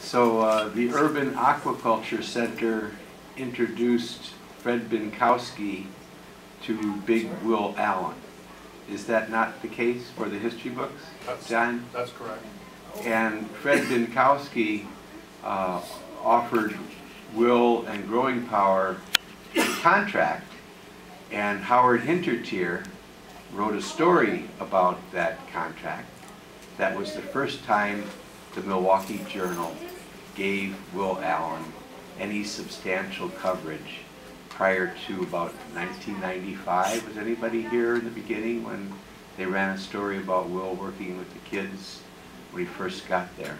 So the Urban Aquaculture Center introduced Fred Binkowski to Big Will Allen. Is that not the case for the history books, John? That's correct. And Fred Binkowski offered Will and Growing Power a contract, and Howard Hintertier wrote a story about that contract. That was the first time the Milwaukee Journal gave Will Allen any substantial coverage prior to about 1995. Was anybody here in the beginning when they ran a story about Will working with the kids when he first got there?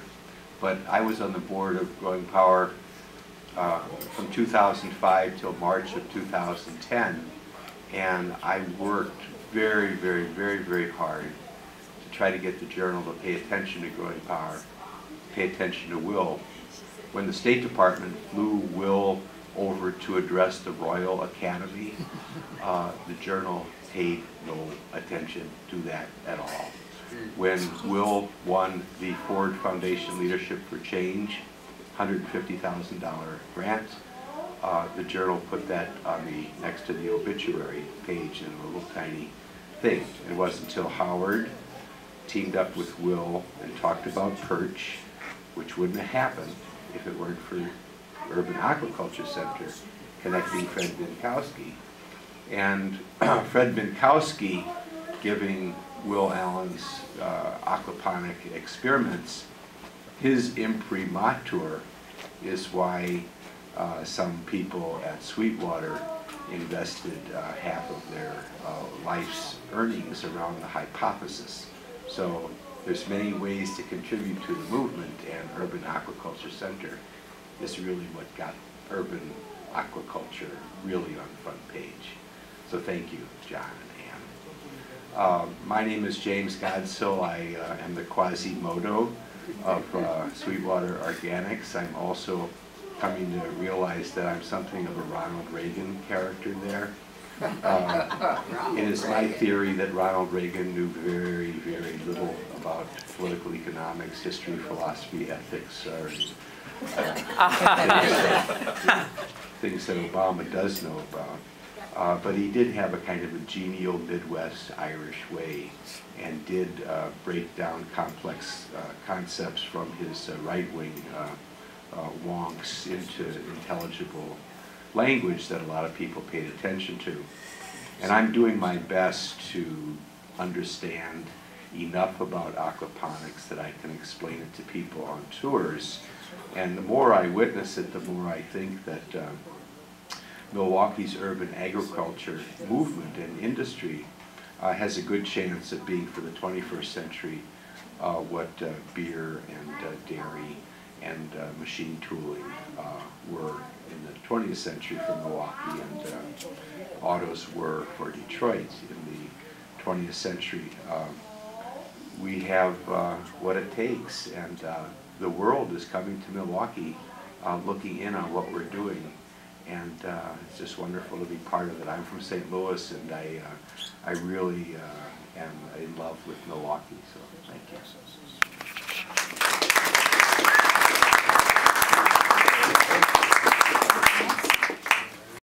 But I was on the board of Growing Power from 2005 till March of 2010, and I worked very, very, very, very hard to try to get the Journal to pay attention to Growing Power, pay attention to Will. When the State Department flew Will over to address the Royal Academy, the Journal paid no attention to that at all. When Will won the Ford Foundation Leadership for Change $150,000 grant, the Journal put that on the next to the obituary page in a little tiny thing. It wasn't until Howard teamed up with Will and talked about perch, which wouldn't have happened if it weren't for Urban Aquaculture Center connecting Fred Binkowski. And Fred Binkowski giving Will Allen's aquaponic experiments his imprimatur is why some people at Sweetwater invested half of their life's earnings around the hypothesis. So there's many ways to contribute to the movement, and Urban Aquaculture Center is really what got urban aquaculture really on the front page. So thank you, John and Ann. My name is James Godsil. I am the Quasimodo of Sweetwater Organics. I'm also coming to realize that I'm something of a Ronald Reagan character there. It is my theory that Ronald Reagan knew very, very little about political economics, history, philosophy, ethics, or things that Obama does know about. But he did have a kind of a genial Midwest Irish way, and did break down complex concepts from his right-wing wonks into intelligible language that a lot of people paid attention to. And I'm doing my best to understand enough about aquaponics that I can explain it to people on tours. And the more I witness it, the more I think that Milwaukee's urban agriculture movement and industry has a good chance of being, for the 21st century, what beer and dairy and machine tooling were in the 20th century for Milwaukee, and autos were for Detroit in the 20th century. We have what it takes, and the world is coming to Milwaukee looking in on what we're doing, and it's just wonderful to be part of it. I'm from St. Louis, and I really am in love with Milwaukee, so thank you.